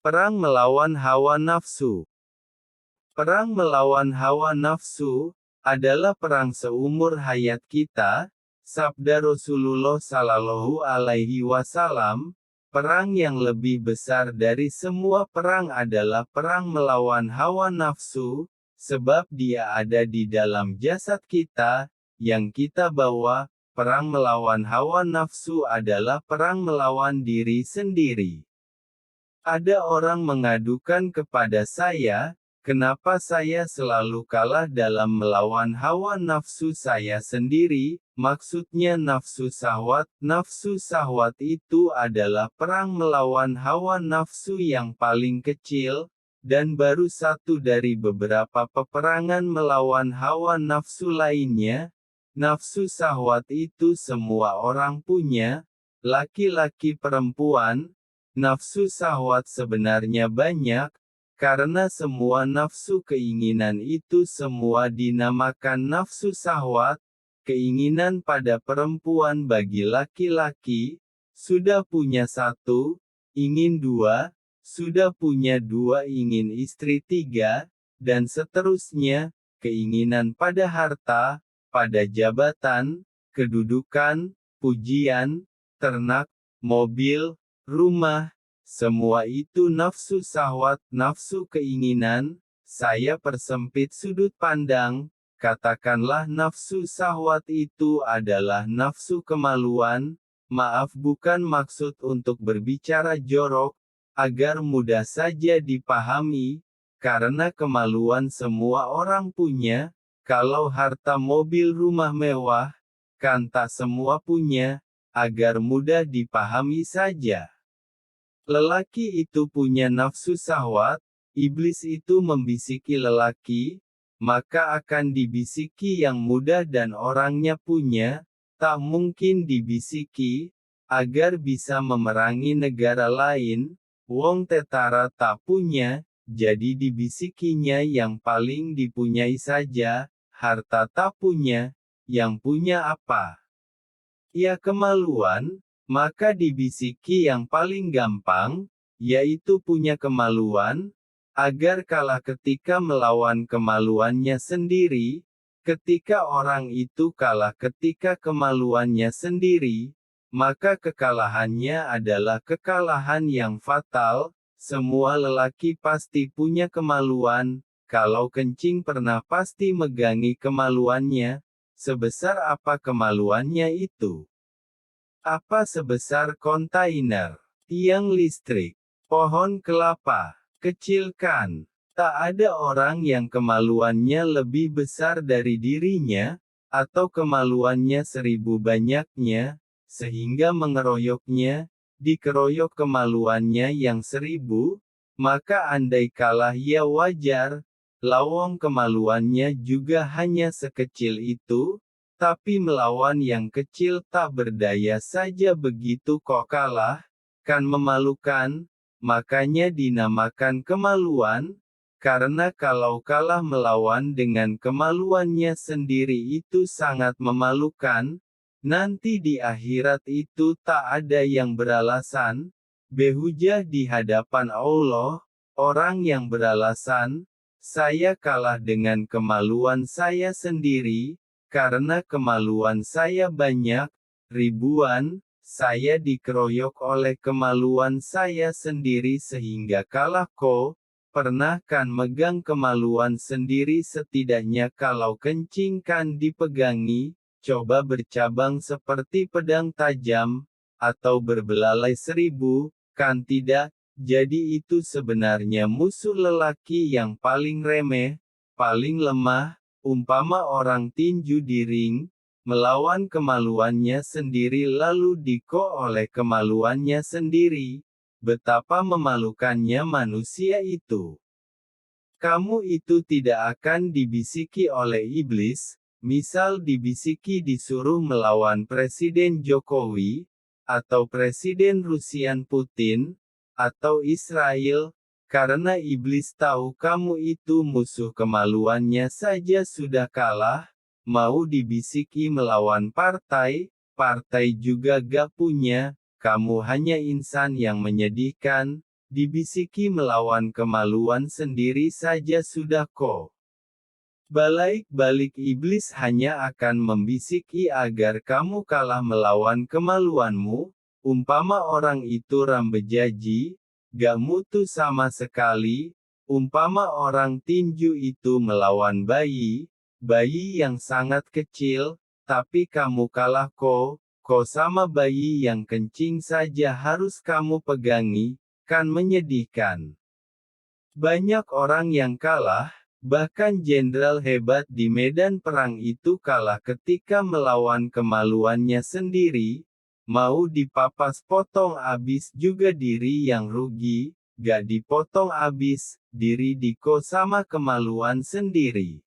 Perang melawan hawa nafsu. Perang melawan hawa nafsu adalah perang seumur hayat kita, sabda Rasulullah Shallallahu Alaihi Wasallam. Perang yang lebih besar dari semua perang adalah perang melawan hawa nafsu, sebab dia ada di dalam jasad kita, yang kita bawa. Perang melawan hawa nafsu adalah perang melawan diri sendiri. Ada orang mengadukan kepada saya, kenapa saya selalu kalah dalam melawan hawa nafsu saya sendiri, maksudnya nafsu syahwat. Nafsu syahwat itu adalah perang melawan hawa nafsu yang paling kecil, dan baru satu dari beberapa peperangan melawan hawa nafsu lainnya. Nafsu syahwat itu semua orang punya, laki-laki perempuan. Nafsu syahwat sebenarnya banyak, karena semua nafsu keinginan itu semua dinamakan nafsu syahwat. Keinginan pada perempuan bagi laki-laki, sudah punya satu, ingin dua, sudah punya dua ingin istri tiga, dan seterusnya. Keinginan pada harta, pada jabatan, kedudukan, pujian, ternak, mobil, rumah, semua itu nafsu syahwat, nafsu keinginan. Saya persempit sudut pandang, katakanlah nafsu syahwat itu adalah nafsu kemaluan. Maaf, bukan maksud untuk berbicara jorok, agar mudah saja dipahami, karena kemaluan semua orang punya. Kalau harta mobil rumah mewah, kan tak semua punya, agar mudah dipahami saja. Lelaki itu punya nafsu syahwat, iblis itu membisiki lelaki, maka akan dibisiki yang mudah dan orangnya punya, tak mungkin dibisiki, agar bisa memerangi negara lain. Wong tetara tak punya, jadi dibisikinya yang paling dipunyai saja. Harta tak punya, yang punya apa? Ya kemaluan. Maka dibisiki yang paling gampang, yaitu punya kemaluan, agar kalah ketika melawan kemaluannya sendiri. Ketika orang itu kalah ketika kemaluannya sendiri, maka kekalahannya adalah kekalahan yang fatal. Semua lelaki pasti punya kemaluan, kalau kencing pernah pasti megangi kemaluannya. Sebesar apa kemaluannya itu? Apa sebesar kontainer, tiang listrik, pohon kelapa, kecilkan. Tak ada orang yang kemaluannya lebih besar dari dirinya, atau kemaluannya 1000 banyaknya, sehingga mengeroyoknya, dikeroyok kemaluannya yang 1000, maka andai kalah ia wajar, lawang kemaluannya juga hanya sekecil itu. Tapi melawan yang kecil tak berdaya saja begitu kok kalah, kan memalukan, makanya dinamakan kemaluan, karena kalau kalah melawan dengan kemaluannya sendiri itu sangat memalukan, nanti di akhirat itu tak ada yang beralasan, behujah di hadapan Allah. Orang yang beralasan, saya kalah dengan kemaluan saya sendiri, karena kemaluan saya banyak, ribuan, saya dikeroyok oleh kemaluan saya sendiri sehingga kalah kok. Pernah kan megang kemaluan sendiri setidaknya kalau kencing kan dipegangi, coba bercabang seperti pedang tajam, atau berbelalai 1000, kan tidak, jadi itu sebenarnya musuh lelaki yang paling remeh, paling lemah. Umpama orang tinju di ring, melawan kemaluannya sendiri lalu diko oleh kemaluannya sendiri. Betapa memalukannya manusia itu. Kamu itu tidak akan dibisiki oleh iblis, misal dibisiki disuruh melawan Presiden Jokowi, atau Presiden Rusian Putin, atau Israel. Karena iblis tahu kamu itu musuh kemaluannya saja sudah kalah, mau dibisiki melawan partai, partai juga gak punya, kamu hanya insan yang menyedihkan, dibisiki melawan kemaluan sendiri saja sudah kok. Balik-balik iblis hanya akan membisiki agar kamu kalah melawan kemaluanmu, umpama orang itu rambejaji, gak mutu sama sekali, umpama orang tinju itu melawan bayi yang sangat kecil, tapi kamu kalah kok sama bayi yang kencing saja harus kamu pegangi, kan menyedihkan. Banyak orang yang kalah, bahkan jenderal hebat di medan perang itu kalah ketika melawan kemaluannya sendiri, mau dipapas potong abis juga diri yang rugi, gak dipotong abis, diri diko sama kemaluan sendiri.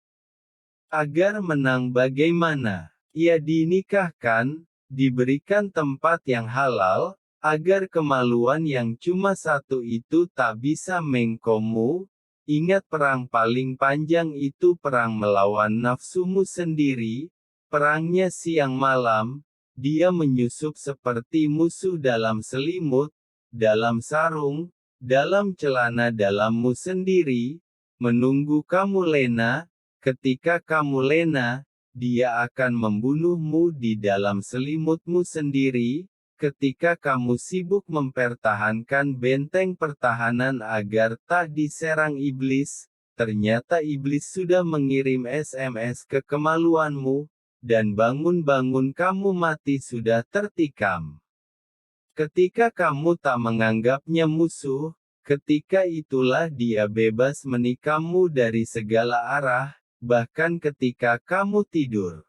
Agar menang bagaimana? Ia dinikahkan, diberikan tempat yang halal, agar kemaluan yang cuma satu itu tak bisa mengkomu. Ingat perang paling panjang itu perang melawan nafsumu sendiri, perangnya siang malam, dia menyusup seperti musuh dalam selimut, dalam sarung, dalam celana dalammu sendiri, menunggu kamu lena, ketika kamu lena, dia akan membunuhmu di dalam selimutmu sendiri, ketika kamu sibuk mempertahankan benteng pertahanan agar tak diserang iblis, ternyata iblis sudah mengirim SMS ke kemaluanmu, dan bangun-bangun kamu mati sudah tertikam. Ketika kamu tak menganggapnya musuh, ketika itulah dia bebas menikammu dari segala arah, bahkan ketika kamu tidur.